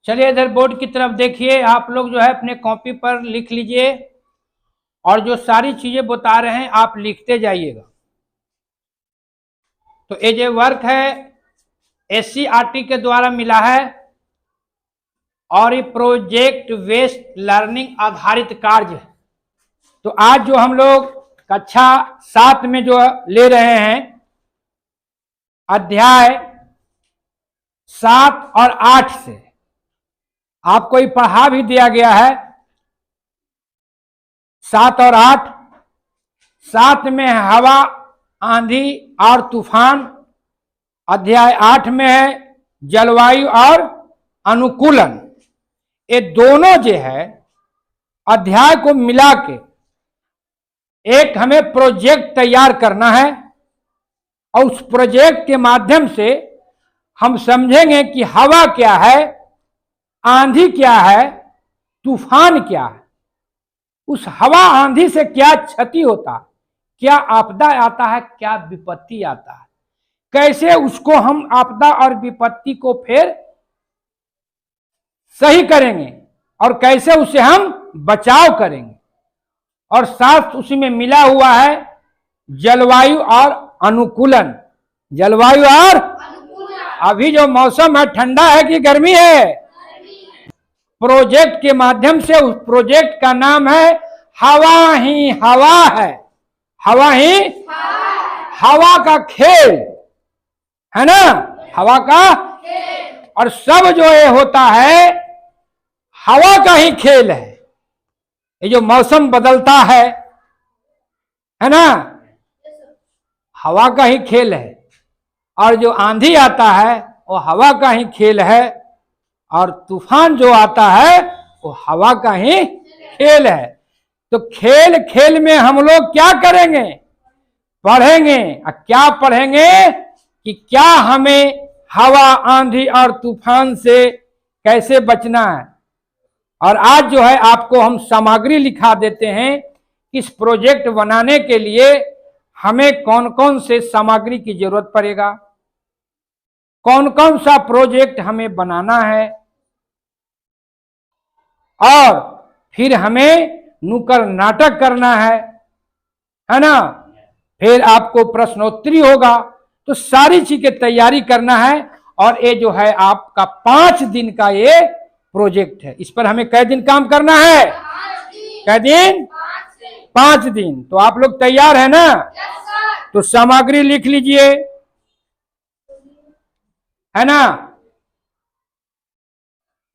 चलिए इधर बोर्ड की तरफ देखिए। आप लोग जो है अपने कॉपी पर लिख लीजिए और जो सारी चीजें बता रहे हैं आप लिखते जाइएगा। तो ये जो वर्क है SCERT के द्वारा मिला है और ये प्रोजेक्ट बेस्ड लर्निंग आधारित कार्य है। तो आज जो हम लोग कक्षा 7 में जो ले रहे हैं अध्याय 7 और 8 से आपको ये पढ़ा भी दिया गया है। 7 और 8, 7 में है हवा, आंधी और तूफान। अध्याय 8 में है जलवायु और अनुकूलन। ये दोनों जो है अध्याय को मिला के एक हमें प्रोजेक्ट तैयार करना है और उस प्रोजेक्ट के माध्यम से हम समझेंगे कि हवा क्या है, आंधी क्या है, तूफान क्या है, उस हवा आंधी से क्या क्षति होता है, क्या आपदा आता है, क्या विपत्ति आता है, कैसे उसको हम आपदा और विपत्ति को फिर सही करेंगे और कैसे उसे हम बचाव करेंगे। और साथ उसी में मिला हुआ है जलवायु और अनुकूलन। जलवायु और अभी जो मौसम है ठंडा है कि गर्मी है। प्रोजेक्ट के माध्यम से उस प्रोजेक्ट का नाम है हवा ही हवा है। हवा ही हवा का खेल है ना, हवा का। और सब जो ये होता है हवा का ही खेल है। ये जो मौसम बदलता है ना, हवा का ही खेल है। और जो आंधी आता है वो हवा का ही खेल है और तूफान जो आता है वो हवा का ही खेल है। तो खेल खेल में हम लोग क्या करेंगे, पढ़ेंगे। और क्या पढ़ेंगे कि क्या हमें हवा, आंधी और तूफान से कैसे बचना है। और आज जो है आपको हम सामग्री लिखा देते हैं। इस प्रोजेक्ट बनाने के लिए हमें कौन कौन से सामग्री की जरूरत पड़ेगा, कौन कौन सा प्रोजेक्ट हमें बनाना है, और फिर हमें नुक्कड़ नाटक करना है ना। फिर आपको प्रश्नोत्तरी होगा। तो सारी चीज की तैयारी करना है। और ये जो है आपका 5 दिन का ये प्रोजेक्ट है। इस पर हमें कै दिन काम करना है, कै दिन, 5 दिन। तो आप लोग तैयार है ना। तो सामग्री लिख लीजिए, है ना।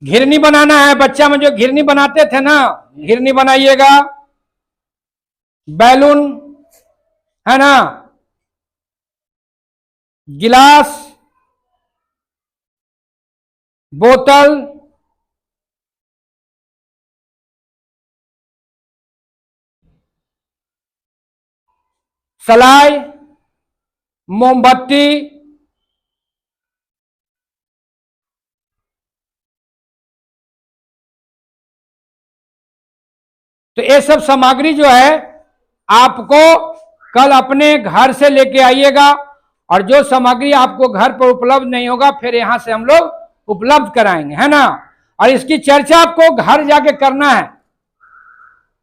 घिरनी बनाना है। बच्चा में जो घिरनी बनाते थे ना, घिरनी बनाइएगा। बैलून है ना, गिलास, बोतल, सलाई, मोमबत्ती, तो ये सब सामग्री जो है आपको कल अपने घर से लेके आइएगा। और जो सामग्री आपको घर पर उपलब्ध नहीं होगा फिर यहां से हम लोग उपलब्ध कराएंगे, है ना। और इसकी चर्चा आपको घर जाके करना है।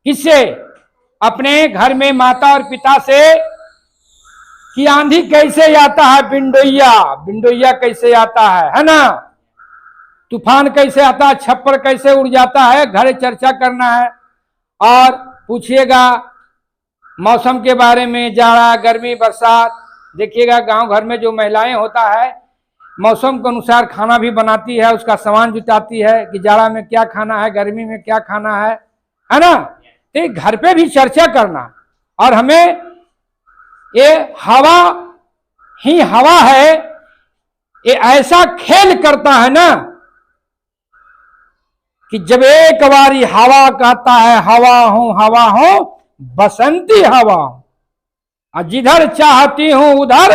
किससे? अपने घर में माता और पिता से कि आंधी कैसे आता है, बिंडोइया, बिंडोइया कैसे आता है ना। तूफान कैसे आता है, छप्पर कैसे उड़ जाता है, घर चर्चा करना है। और पूछिएगा मौसम के बारे में, जाड़ा, गर्मी, बरसात। देखिएगा गांव घर में जो महिलाएं होता है मौसम के अनुसार खाना भी बनाती है, उसका सामान जुटाती है कि जाड़ा में क्या खाना है, गर्मी में क्या खाना है ना। तो घर पे भी चर्चा करना। और हमें ये हवा ही हवा है, ये ऐसा खेल करता है ना कि जब एक बारी हवा कहता है हवा हूं बसंती हवा हूं, और जिधर चाहती हूं उधर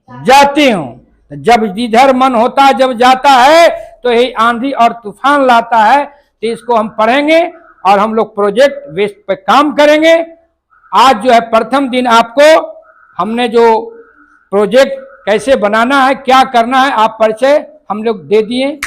जाती हूं। जब जिधर मन होता है, जब जाता है, तो यही आंधी और तूफान लाता है। तो इसको हम पढ़ेंगे और हम लोग प्रोजेक्ट बेस पे काम करेंगे। आज जो है प्रथम दिन आपको हमने जो प्रोजेक्ट कैसे बनाना है, क्या करना है, आप परिचय हम लोग दे दिए।